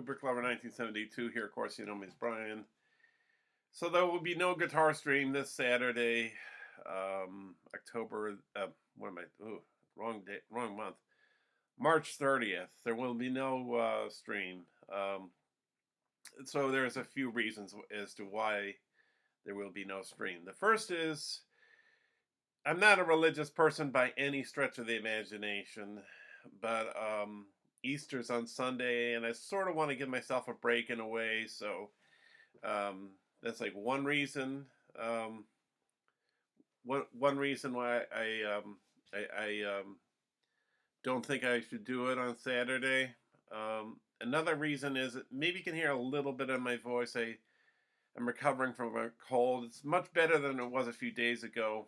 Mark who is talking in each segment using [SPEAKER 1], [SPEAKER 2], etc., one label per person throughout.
[SPEAKER 1] Brick Lover 1972 here. Of course, you know me as Brian. So there will be no guitar stream this Saturday, October. What am I? Ooh, wrong day, wrong month. March 30th. There will be no stream. So there's a few reasons as to why there will be no stream. The first is I'm not a religious person by any stretch of the imagination, but Easter's on Sunday, and I sort of want to give myself a break in a way. So um, that's like one reason. Um, one reason why I don't think I should do it on Saturday. Another reason is that maybe you can hear a little bit of my voice. I'm recovering from a cold. It's much better than it was a few days ago.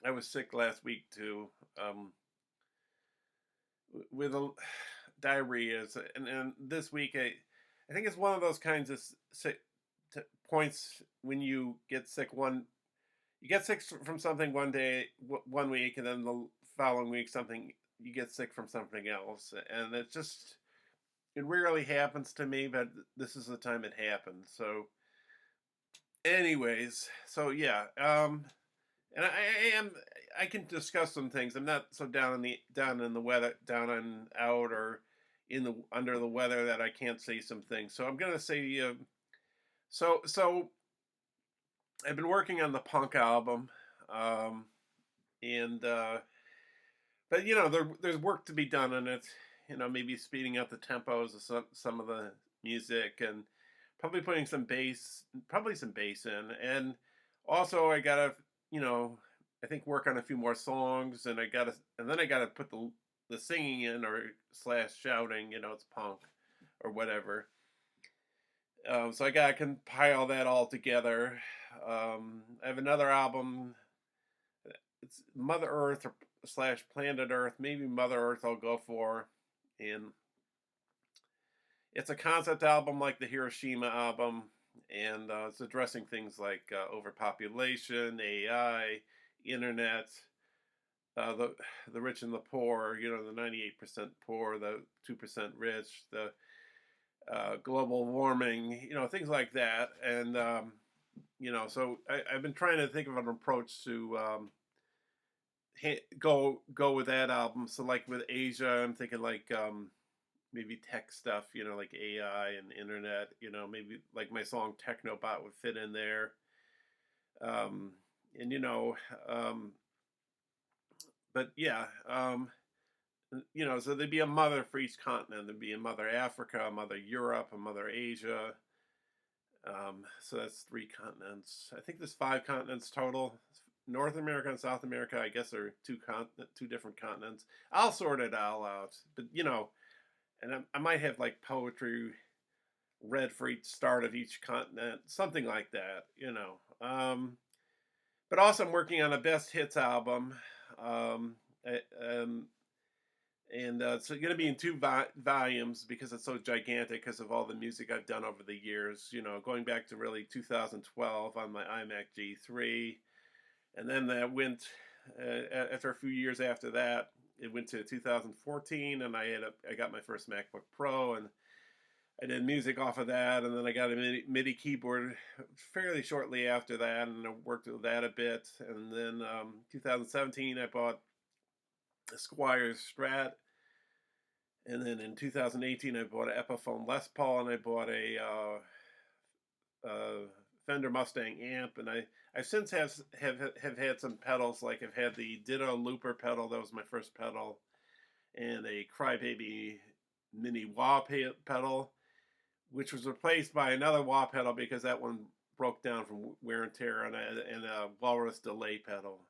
[SPEAKER 1] I was sick last week too, with diarrhea, and this week I think it's one of those kinds of sick points when you get sick you get sick from something one day, one week, and then the following week you get sick from something else, and it rarely happens to me, but this is the time it happens. So, anyways, so yeah, and I can discuss some things. I'm not so down in the weather, down and out, or in the under the weather that I can't say some things. So I'm gonna say, so I've been working on the punk album, um, and but there's work to be done on it. Maybe speeding up the tempos of some of the music, and probably putting probably some bass in, and also I gotta you know I think work on a few more songs, and then I gotta put the singing in, or slash shouting. It's punk or whatever. So I gotta compile that all together. I have another album. It's Mother Earth or slash Planet Earth. Maybe Mother Earth I'll go for, and it's a concept album like the Hiroshima album, and it's addressing things like overpopulation, AI, internet, the rich and the poor. The 98% poor, the 2% rich, the global warming. Things like that, and so I've been trying to think of an approach to go with that album. So like with Asia, I'm thinking like maybe tech stuff, like AI and internet. Maybe like my song Technobot would fit in there. And but yeah, so there'd be a mother for each continent. There'd be a Mother Africa, a Mother Europe, a Mother Asia. So that's 3 continents. I think there's 5 continents total. North America and South America, I guess, are 2 different continents. I'll sort it all out, but and I might have like poetry read for each start of each continent, something like that. But also I'm working on a best hits album. Um, I, um, and it's going to be in 2 volumes because it's so gigantic because of all the music I've done over the years. Going back to really 2012 on my iMac G3, and then that went after a few years after that. It went to 2014, and I got my first MacBook Pro, and I did music off of that, and then I got a MIDI keyboard fairly shortly after that, and I worked with that a bit. And then 2017, I bought a Squier Strat, and then in 2018, I bought an Epiphone Les Paul, and I bought a Fender Mustang amp, and I since have had some pedals. Like I've had the Ditto Looper pedal, that was my first pedal, and a Crybaby Mini wah pedal, which was replaced by another wah pedal because that one broke down from wear and tear, and a Walrus delay pedal.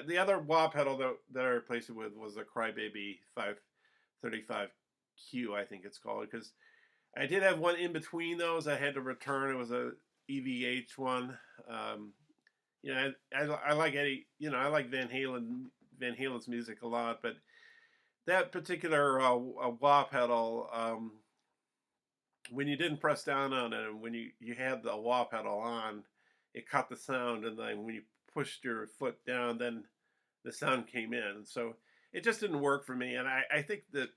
[SPEAKER 1] The other wah pedal that I replaced it with was a Crybaby 535Q, I think it's called, because I did have one in between those I had to return. It was a EVH one. I like Eddie. I like Van Halen's music a lot, but that particular wah pedal, when you didn't press down on it, and when you had the wah pedal on, it cut the sound, and then when you pushed your foot down, then the sound came in. So it just didn't work for me, and I think that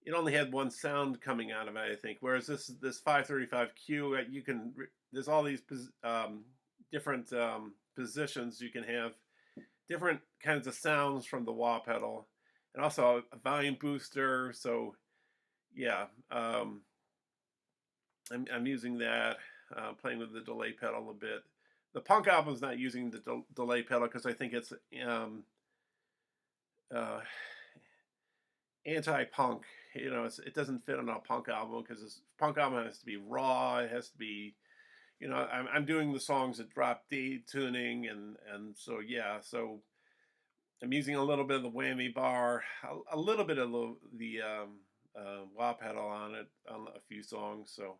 [SPEAKER 1] it only had one sound coming out of it, I think. Whereas this 535Q, you can there's all these different positions you can have, different kinds of sounds from the wah pedal, and also a volume booster. So yeah, I'm using that, playing with the delay pedal a bit. The punk album's not using the delay pedal because I think it's anti-punk. You know, it doesn't fit on a punk album because this punk album has to be raw. It has to be, you know, I'm doing the songs at drop D tuning, and so yeah, so I'm using a little bit of the whammy bar, a little bit of the wah pedal on it on a few songs. So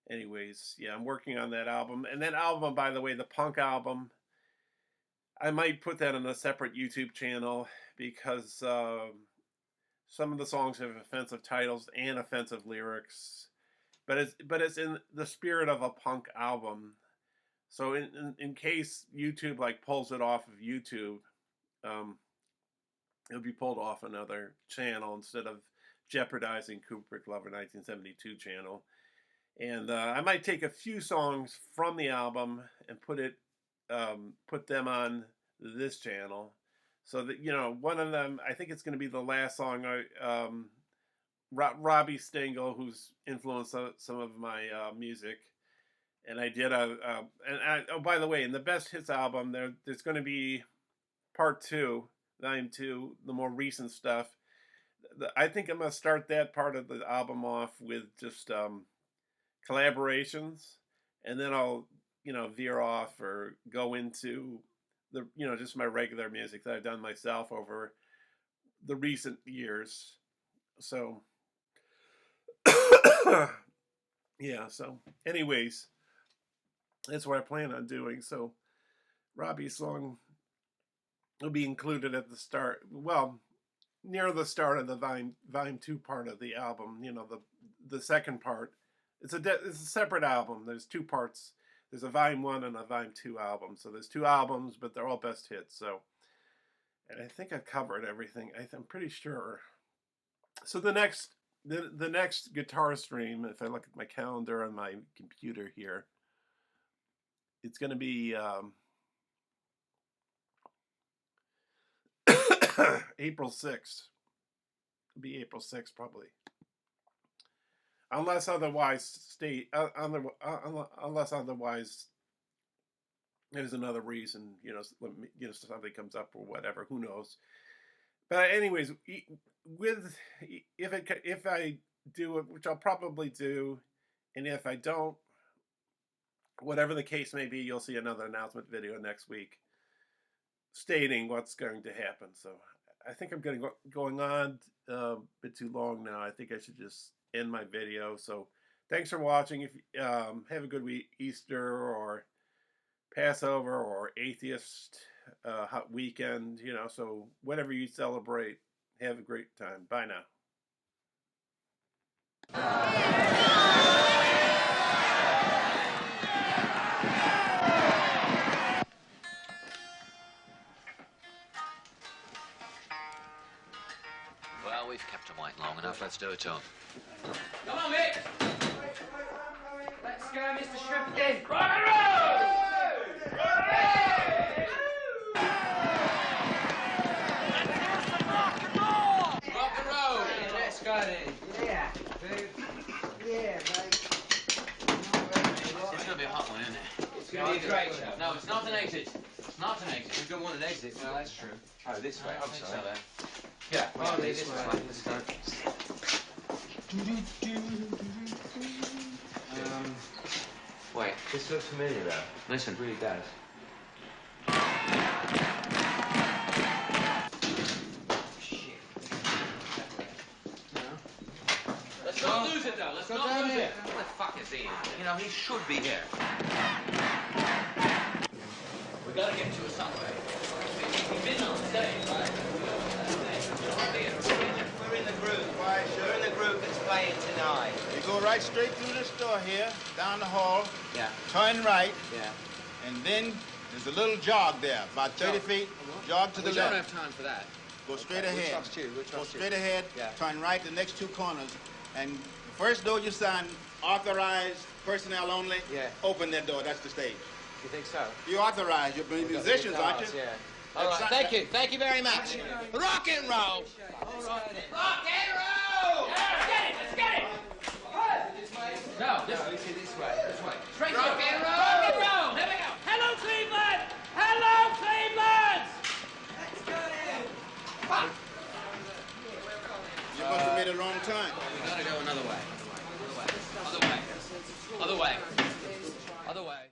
[SPEAKER 1] anyways, yeah, I'm working on that album. And that album, by the way, the punk album, I might put that on a separate YouTube channel because some of the songs have offensive titles and offensive lyrics, but it's in the spirit of a punk album. So in case YouTube like pulls it off of YouTube, it'll be pulled off another channel instead of jeopardizing Kubrick Lover 1972 channel. And I might take a few songs from the album and put them on this channel, so that, you know, one of them, I think it's going to be the last song. Robbie Stengel, who's influenced some of my music, and I did oh, by the way, in the Best Hits album, there's going to be part 2, volume 2, the more recent stuff. I think I'm going to start that part of the album off with just collaborations, and then I'll, you know, veer off or go into the, you know, just my regular music that I've done myself over the recent years. So yeah, so anyways, that's what I plan on doing. So Robbie's song will be included at the start, well, near the start of the volume 2 part of the album. You know, the second part. It's a separate album. There's 2 parts. There's a volume 1 and a volume 2 album. So there's 2 albums, but they're all best hits. So, and I think I've covered everything. I'm pretty sure. So the next guitar stream, if I look at my calendar on my computer here, it's going to be April 6th. It'll be April 6th probably. Unless otherwise unless otherwise there's another reason, you know, something comes up or whatever, who knows. But anyways, if I do it, which I'll probably do, and if I don't, whatever the case may be, you'll see another announcement video next week stating what's going to happen. So I think I'm going on a bit too long now. I think I should just end my video. So thanks for watching. If have a good Easter or Passover or atheist hot weekend, you know, so whatever you celebrate, have a great time. Bye now.
[SPEAKER 2] Well, we've kept him waiting long enough. Let's do it to him.
[SPEAKER 3] Come on, Mick! Let's go, Mr. Shrimpton! Rock and roll! Rock and roll! Let's go then.
[SPEAKER 4] Yeah, dude. Yeah, mate.
[SPEAKER 2] It's going to be a hot one, isn't it?
[SPEAKER 3] It's going to be a great show.
[SPEAKER 2] No, it's not an exit. It's not an exit.
[SPEAKER 3] We don't want an exit. No, that's true.
[SPEAKER 2] Oh, this way.
[SPEAKER 3] I'm
[SPEAKER 2] I'm
[SPEAKER 3] sorry.
[SPEAKER 2] sorry.
[SPEAKER 3] Yeah,
[SPEAKER 2] Well,
[SPEAKER 3] this way.
[SPEAKER 2] Let's go. Wait.
[SPEAKER 3] This looks familiar, though.
[SPEAKER 2] Listen.
[SPEAKER 3] It really does. Shit.
[SPEAKER 2] Let's not lose it, though. Let's
[SPEAKER 3] Go
[SPEAKER 2] not
[SPEAKER 3] down
[SPEAKER 2] lose
[SPEAKER 3] here.
[SPEAKER 2] it. Who the fuck is he? You know, he should be here. We gotta get to it some way. We've been on stage, right?
[SPEAKER 5] We're in the group. Why, sure. We're in the group that's playing tonight. You go right straight through this door here, down the hall,
[SPEAKER 2] Yeah.
[SPEAKER 5] turn right,
[SPEAKER 2] Yeah.
[SPEAKER 5] and then there's a little jog there, about 30 feet. Jog to the
[SPEAKER 2] We don't
[SPEAKER 5] left.
[SPEAKER 2] have time for that.
[SPEAKER 5] Go straight
[SPEAKER 4] We'll
[SPEAKER 5] ahead.
[SPEAKER 4] trust you. We'll
[SPEAKER 5] Go
[SPEAKER 4] trust you.
[SPEAKER 5] straight ahead.
[SPEAKER 4] Yeah.
[SPEAKER 5] Turn right the next 2 corners. And the first door you sign, authorized personnel only.
[SPEAKER 4] Yeah.
[SPEAKER 5] Open that door. That's the stage.
[SPEAKER 4] You think so?
[SPEAKER 5] You authorized. You're
[SPEAKER 4] We've got the
[SPEAKER 5] musicians, aren't you?
[SPEAKER 4] guitars, Yeah. All right. Thank you. Thank you very much. Rock and roll.
[SPEAKER 2] Rock and roll!
[SPEAKER 3] Let's get it! Let's get it!
[SPEAKER 2] No, this
[SPEAKER 4] No, this way. This way.
[SPEAKER 2] straight rock and roll!
[SPEAKER 3] Rock and roll! Here we go! Hello, Cleveland! Hello, Cleveland!
[SPEAKER 5] You must have made a wrong turn.
[SPEAKER 2] We gotta go another way. Other way. Other way. Other way.